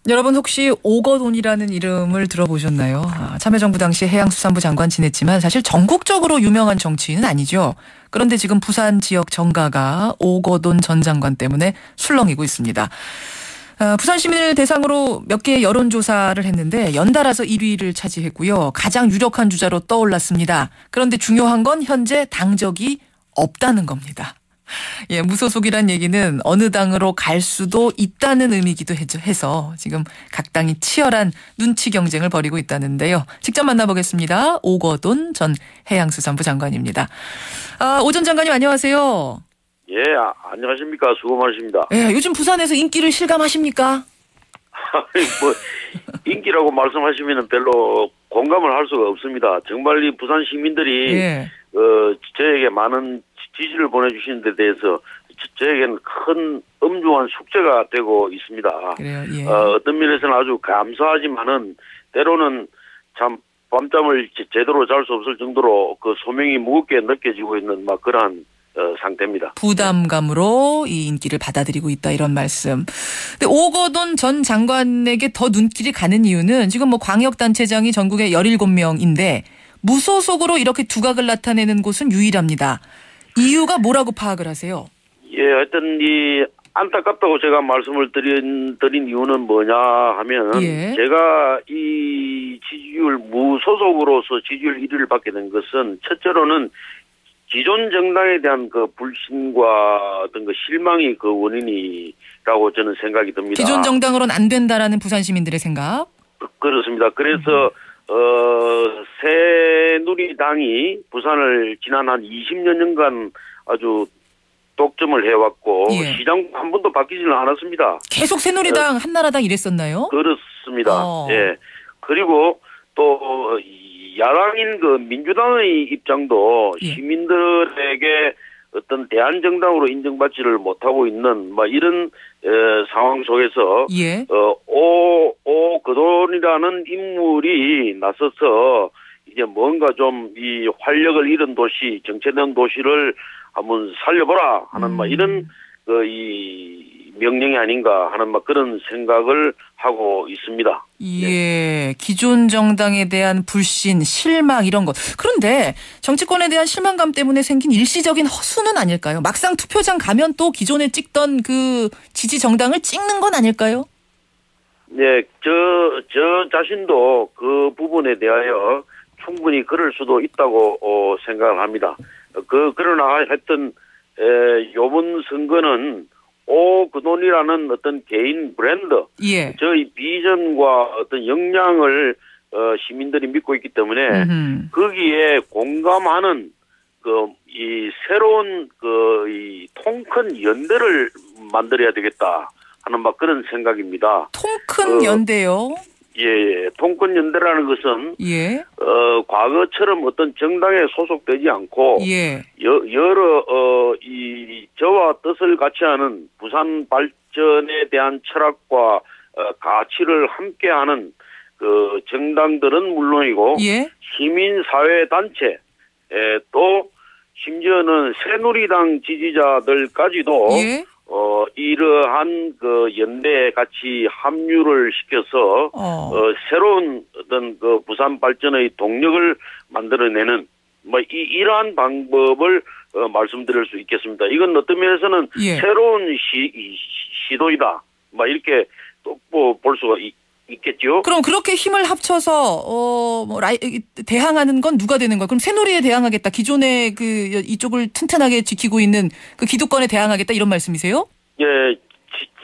여러분 혹시 오거돈이라는 이름을 들어보셨나요? 참여정부 당시 해양수산부 장관 지냈지만 사실 전국적으로 유명한 정치인은 아니죠. 그런데 지금 부산 지역 정가가 오거돈 전 장관 때문에 술렁이고 있습니다. 부산 시민을 대상으로 몇 개의 여론조사를 했는데 연달아서 1위를 차지했고요. 가장 유력한 주자로 떠올랐습니다. 그런데 중요한 건 현재 당적이 없다는 겁니다. 예, 무소속이란 얘기는 어느 당으로 갈 수도 있다는 의미이기도 해서 지금 각 당이 치열한 눈치 경쟁을 벌이고 있다는데요. 직접 만나보겠습니다. 오거돈 전 해양수산부 장관입니다. 오 전 장관님 안녕하세요. 예, 안녕하십니까. 수고 많으십니다. 예, 요즘 부산에서 인기를 실감하십니까? 뭐 인기라고 말씀하시면 별로 공감을 할 수가 없습니다. 정말 이 부산 시민들이 예. 저에게 많은 지지를 보내주시는 데 대해서 저에게는 큰 엄중한 숙제가 되고 있습니다. 그래요. 예. 어떤 면에서는 아주 감사하지만은 때로는 참 밤잠을 제대로 잘 수 없을 정도로 그 소명이 무겁게 느껴지고 있는 막 그러한 상태입니다. 부담감으로 이 인기를 받아들이고 있다 이런 말씀. 근데 오거돈 전 장관에게 더 눈길이 가는 이유는 지금 뭐 광역단체장이 전국에 17명인데 무소속으로 이렇게 두각을 나타내는 곳은 유일합니다. 이유가 뭐라고 파악을 하세요? 예, 하여튼 안타깝다고 제가 말씀을 드린 이유는 뭐냐 하면 예. 제가 이 지지율 무소속으로서 지지율 1위를 받게 된 것은 첫째로는 기존 정당에 대한 그 불신과 어떤 그 실망이 그 원인이라고 저는 생각이 듭니다. 기존 정당으로는 안 된다라는 부산 시민들의 생각? 그렇습니다. 그래서 새누리당이 부산을 지난 한 20여 년간 아주 독점을 해왔고 예. 시장 한 번도 바뀌지는 않았습니다. 계속 새누리당, 한나라당 이랬었나요? 그렇습니다. 예. 그리고 또 야당인 그 민주당의 입장도 예. 시민들에게 어떤 대한정당으로 인정받지를 못하고 있는 뭐 이런 상황 속에서 예. 오거돈이라는 인물이 나서서 이제 뭔가 좀 이 활력을 잃은 도시, 정체된 도시를 한번 살려보라 하는 막 이런 이 명령이 아닌가 하는 막 그런 생각을 하고 있습니다. 예, 기존 정당에 대한 불신, 실망 이런 것. 그런데 정치권에 대한 실망감 때문에 생긴 일시적인 허수는 아닐까요? 막상 투표장 가면 또 기존에 찍던 그 지지 정당을 찍는 건 아닐까요? 네, 저 자신도 그 부분에 대하여 충분히 그럴 수도 있다고 생각을 합니다. 그러나 하여튼 요번 선거는 오거돈이라는 어떤 개인 브랜드, 예. 저희 비전과 어떤 역량을 시민들이 믿고 있기 때문에 거기에 공감하는 이 새로운 이 통큰 연대를 만들어야 되겠다 하는 막 그런 생각입니다. 통큰 연대요? 예, 통큰 연대라는 것은 예. 과거처럼 어떤 정당에 소속되지 않고 예. 여러 저와 뜻을 같이 하는 부산 발전에 대한 철학과 가치를 함께하는 그 정당들은 물론이고 예. 시민사회 단체 또 심지어는 새누리당 지지자들까지도 예. 이러한 그 연대에 같이 합류를 시켜서 새로운 어떤 그 부산 발전의 동력을 만들어내는 뭐 이러한 방법을 말씀드릴 수 있겠습니다. 이건 어떤 면에서는 예. 새로운 시도이다. 뭐 이렇게 또 볼 수가 있겠죠. 그럼 그렇게 힘을 합쳐서 대항하는 건 누가 되는 거야? 그럼 새누리에 대항하겠다. 기존의 그 이쪽을 튼튼하게 지키고 있는 그 기득권에 대항하겠다 이런 말씀이세요? 예,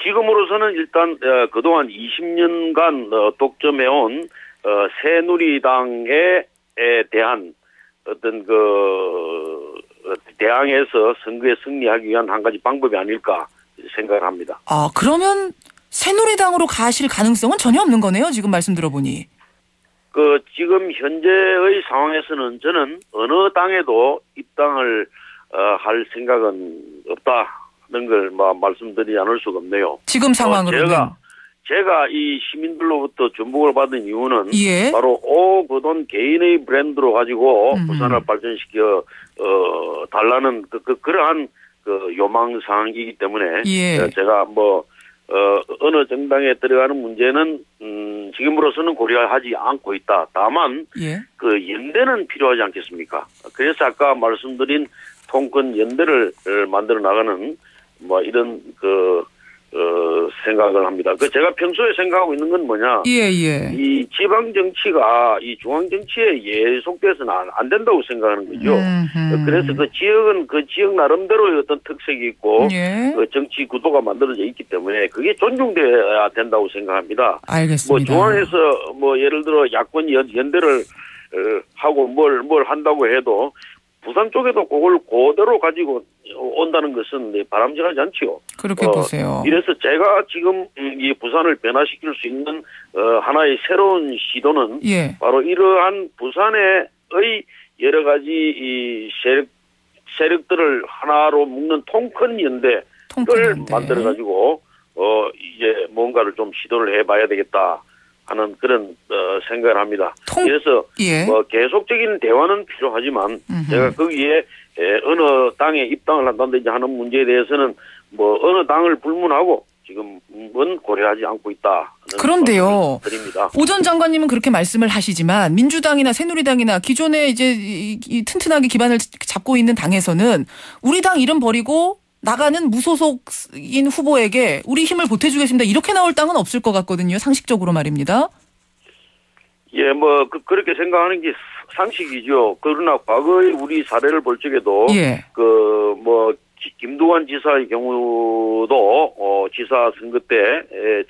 지금으로서는 일단 그동안 20년간 독점해온 새누리당에 대한 어떤 대항해서 선거에 승리하기 위한 한 가지 방법이 아닐까 생각을 합니다. 아, 그러면 새누리당으로 가실 가능성은 전혀 없는 거네요. 지금 말씀 들어보니. 지금 현재의 상황에서는 저는 어느 당에도 입당을 할 생각은 없다는 걸 말씀드리지 않을 수가 없네요. 지금 상황으로는. 제가 이 시민들로부터 전복을 받은 이유는 예. 바로 오거돈 개인의 브랜드로 가지고 부산을 발전시켜 달라는 그러한 그 요망사항이기 때문에 예. 제가 어느 정당에 들어가는 문제는 지금으로서는 고려하지 않고 있다. 다만 예. 그 연대는 필요하지 않겠습니까? 그래서 아까 말씀드린 통큰 연대를 만들어 나가는 뭐 이런 생각을 합니다. 제가 평소에 생각하고 있는 건 뭐냐? 예. 이 지방 정치가 이 중앙 정치에 예속돼서는 안 된다고 생각하는 거죠. 그래서 그 지역은 그 지역 나름대로의 어떤 특색이 있고 예. 그 정치 구도가 만들어져 있기 때문에 그게 존중돼야 된다고 생각합니다. 알겠습니다. 뭐 중앙에서 뭐 예를 들어 야권 연대를 하고 뭘 한다고 해도 부산 쪽에도 그걸 그대로 가지고 온다는 것은 바람직하지 않지요. 그렇게 보세요. 이래서 제가 지금 이 부산을 변화시킬 수 있는 하나의 새로운 시도는 예. 바로 이러한 부산의 여러 가지 이 세력들을 하나로 묶는 통큰 연대를 만들어 가지고 이제 뭔가를 좀 시도를 해봐야 되겠다 하는 그런 생각을 합니다. 그래서 예. 뭐 계속적인 대화는 필요하지만 제가 거기에 어느 당에 입당을 한다든지 하는 문제에 대해서는 뭐 어느 당을 불문하고 지금은 고려하지 않고 있다. 그런데요. 드립니다. 오 전 장관님은 그렇게 말씀을 하시지만 민주당이나 새누리당이나 기존에 이제 이 튼튼하게 기반을 잡고 있는 당에서는 우리 당 이름 버리고 나가는 무소속인 후보에게 우리 힘을 보태주겠습니다. 이렇게 나올 당은 없을 것 같거든요. 상식적으로 말입니다. 예, 뭐 그렇게 생각하는 게 상식이죠. 그러나 과거의 우리 사례를 볼 적에도 예. 뭐 김두관 지사의 경우도 지사 선거 때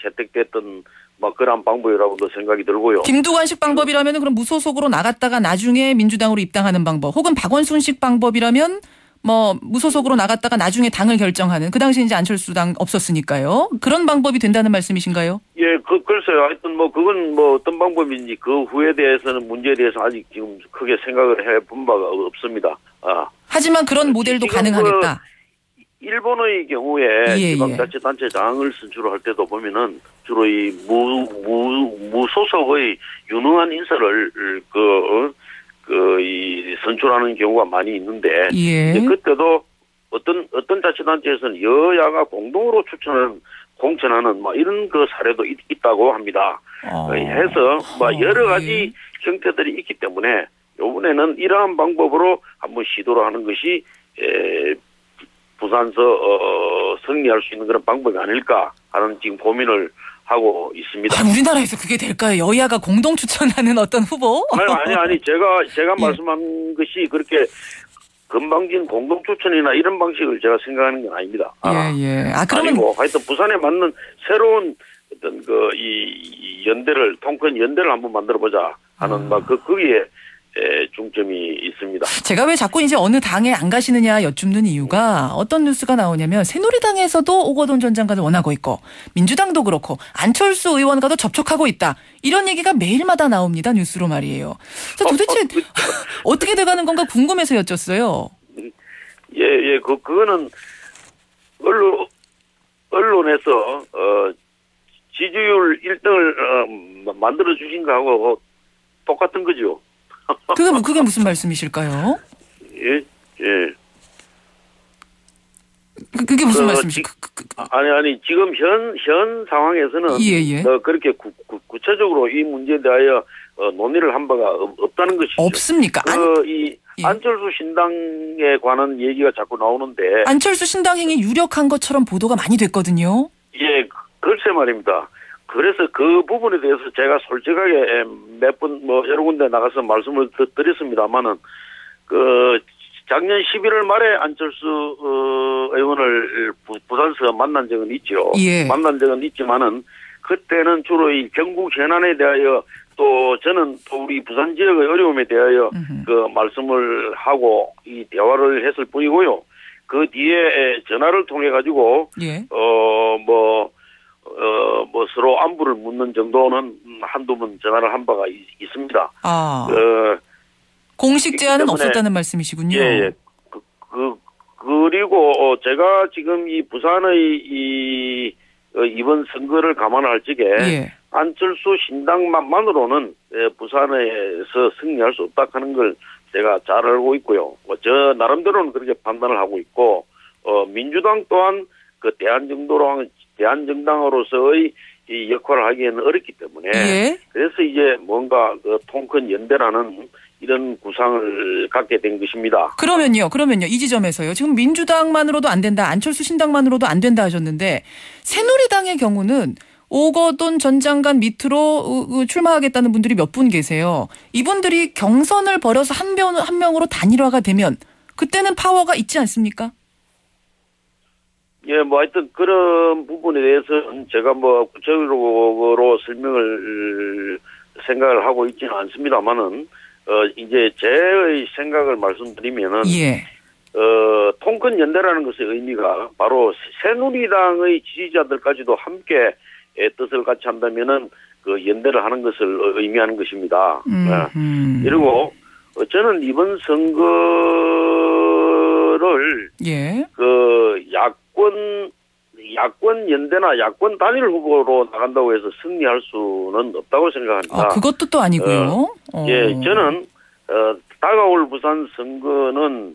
채택됐던 뭐 그런 방법이라고도 생각이 들고요. 김두관식 방법이라면 그럼 무소속으로 나갔다가 나중에 민주당으로 입당하는 방법, 혹은 박원순식 방법이라면 뭐 무소속으로 나갔다가 나중에 당을 결정하는, 그 당시 이제 안철수당 없었으니까요. 그런 방법이 된다는 말씀이신가요? 예, 글쎄요. 하여튼 뭐 그건 뭐 어떤 방법인지 그 후에 대해서는 문제에 대해서 아직 지금 크게 생각을 해본 바가 없습니다. 하지만 그런 모델도 가능하겠다. 일본의 경우에 지방자치단체장을 선출할 때도 보면은 주로 이 무소속의 유능한 인사를 이 선출하는 경우가 많이 있는데, 예. 그때도 어떤 자치단체에서는 여야가 공동으로 공천하는 뭐 이런 그 사례도 있다고 합니다. 해서 뭐 여러 가지 형태들이 있기 때문에 이번에는 이러한 방법으로 한번 시도를 하는 것이 부산서 승리할 수 있는 그런 방법이 아닐까 하는 지금 고민을 하고 있습니다. 우리나라에서 그게 될까요? 여야가 공동 추천하는 어떤 후보? 아니 제가 말씀한 것이 그렇게 건방진 공동 추천이나 이런 방식을 제가 생각하는 건 아닙니다. 예. 그러면 아니고 하여튼 부산에 맞는 새로운 어떤 이 연대를 통큰 연대를 한번 만들어 보자 하는 거기에 중점이 있습니다. 제가 왜 자꾸 이제 어느 당에 안 가시느냐 여쭙는 이유가, 어떤 뉴스가 나오냐면 새누리당에서도 오거돈 전 장관을 원하고 있고 민주당도 그렇고 안철수 의원과도 접촉하고 있다, 이런 얘기가 매일마다 나옵니다. 뉴스로 말이에요. 그래서 도대체 어떻게 돼가는 건가 궁금해서 여쭸어요. 예, 그거는 언론에서 지지율 1등을 만들어 주신 거하고 똑같은 거죠. 그게 무슨 말씀이실까요? 예. 그게 무슨 말씀이실까요? 아니 지금 현 상황에서는 그렇게 구체적으로 이 문제에 대하여 논의를 한 바가 없다는 것이죠. 없습니까? 안철수 신당에 관한 얘기가 자꾸 나오는데, 안철수 신당행이 유력한 것처럼 보도가 많이 됐거든요. 예, 글쎄 말입니다. 그래서 그 부분에 대해서 제가 솔직하게 몇 번 여러 군데 나가서 말씀을 드렸습니다만은 작년 11월 말에 안철수 의원을 부산서 만난 적은 있죠. 예. 만난 적은 있지만은 그때는 주로 이 경북 현안에 대하여 또 저는 또 우리 부산 지역의 어려움에 대하여 말씀을 하고 이 대화를 했을 뿐이고요. 그 뒤에 전화를 통해 가지고 서로 안부를 묻는 정도는 한두 번 전화를 한 바가 있습니다. 공식 제안은 없었다는 말씀이시군요. 예. 그리고 제가 지금 이 부산의 이번 선거를 감안할 적에 안철수 신당만으로는 부산에서 승리할 수 없다 하는 걸 제가 잘 알고 있고요. 저 나름대로는 그렇게 판단을 하고 있고, 민주당 또한 그 대한정도당 대한정당으로서의 이 역할을 하기에는 어렵기 때문에 예. 그래서 이제 뭔가 그 통큰 연대라는 이런 구상을 갖게 된 것입니다. 그러면요. 이 지점에서요. 지금 민주당만으로도 안 된다. 안철수 신당만으로도 안 된다 하셨는데 새누리당의 경우는 오거돈 전 장관 밑으로 출마하겠다는 분들이 몇 분 계세요. 이분들이 경선을 벌여서 한 명으로 단일화가 되면 그때는 파워가 있지 않습니까? 예, 뭐 하여튼 그런 부분에 대해서는 제가 뭐 구체적으로 생각을 하고 있지는 않습니다만은 이제 제의 생각을 말씀드리면은 예. 통큰 연대라는 것의 의미가 바로 새누리당의 지지자들까지도 함께 뜻을 같이 한다면은 그 연대를 하는 것을 의미하는 것입니다. 그리고 저는 이번 선거를 예. 그 야권 연대나 야권 단일 후보로 나간다고 해서 승리할 수는 없다고 생각합니다. 그것도 또 아니고요. 예, 저는 다가올 부산 선거는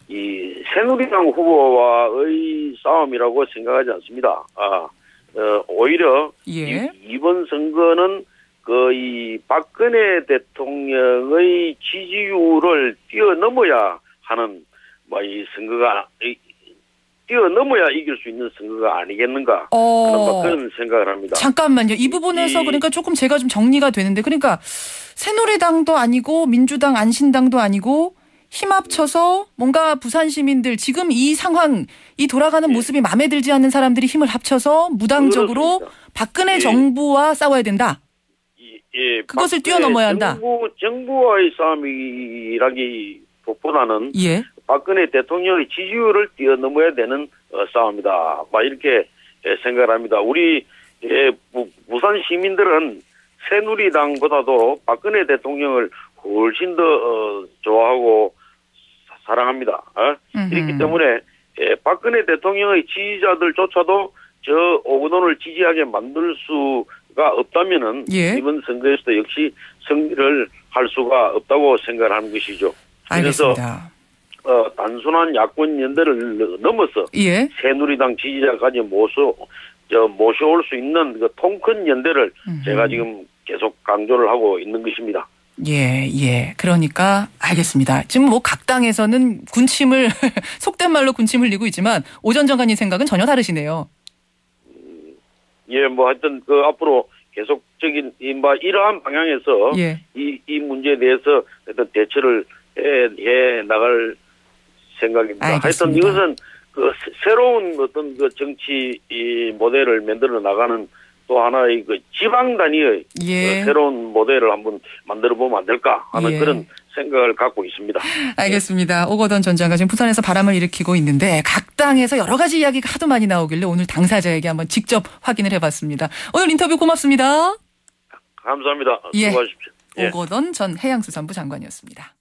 이 새누리당 후보와의 싸움이라고 생각하지 않습니다. 오히려 예. 이번 선거는 이 박근혜 대통령의 지지율을 뛰어넘어야 하는 이 선거가 뛰어넘어야 이길 수 있는 선거가 아니겠는가 하는 그런 생각을 합니다. 잠깐만요. 이 부분에서 그러니까 조금 제가 좀 정리가 되는데 그러니까 새누리당도 아니고 민주당 안신당도 아니고 힘 합쳐서 뭔가 부산 시민들 지금 이 상황 이 돌아가는 모습이 마음에 들지 않는 사람들이 힘을 합쳐서 무당적으로 그렇습니다. 박근혜 정부와 싸워야 된다. 예, 그것을 뛰어넘어야 한다. 정부와의 싸움이라기보다는 예. 박근혜 대통령의 지지율을 뛰어넘어야 되는 싸움이다. 이렇게 생각을 합니다. 우리 부산 시민들은 새누리당보다도 박근혜 대통령을 훨씬 더 좋아하고 사랑합니다. 그렇기 때문에 박근혜 대통령의 지지자들조차도 저 오거돈을 지지하게 만들 수가 없다면은 예. 이번 선거에서도 역시 승리를 할 수가 없다고 생각을 하는 것이죠. 알겠습니다. 그래서 단순한 야권 연대를 넘어서 예. 새누리당 지지자까지 모셔올 수 있는 그 통큰 연대를 제가 지금 계속 강조를 하고 있는 것입니다. 예. 그러니까 알겠습니다. 지금 뭐 각 당에서는 군침을 속된 말로 군침 흘리고 있지만 오 전 장관님 생각은 전혀 다르시네요. 예, 뭐 하여튼 그 앞으로 계속적인 이러한 방향에서 예. 이 문제에 대해서 어떤 대처를 해 나갈 생각입니다. 알겠습니다. 하여튼 이것은 그 새로운 어떤 그 정치 모델을 만들어 나가는 또 하나의 그 지방 단위의 예. 새로운 모델을 한번 만들어 보면 안 될까 하는 그런 생각을 갖고 있습니다. 알겠습니다. 오거돈 전 장관 지금 부산에서 바람을 일으키고 있는데 각 당에서 여러 가지 이야기가 하도 많이 나오길래 오늘 당사자에게 한번 직접 확인을 해봤습니다. 오늘 인터뷰 고맙습니다. 감사합니다. 수고하십시오. 오거돈 전 해양수산부 장관이었습니다.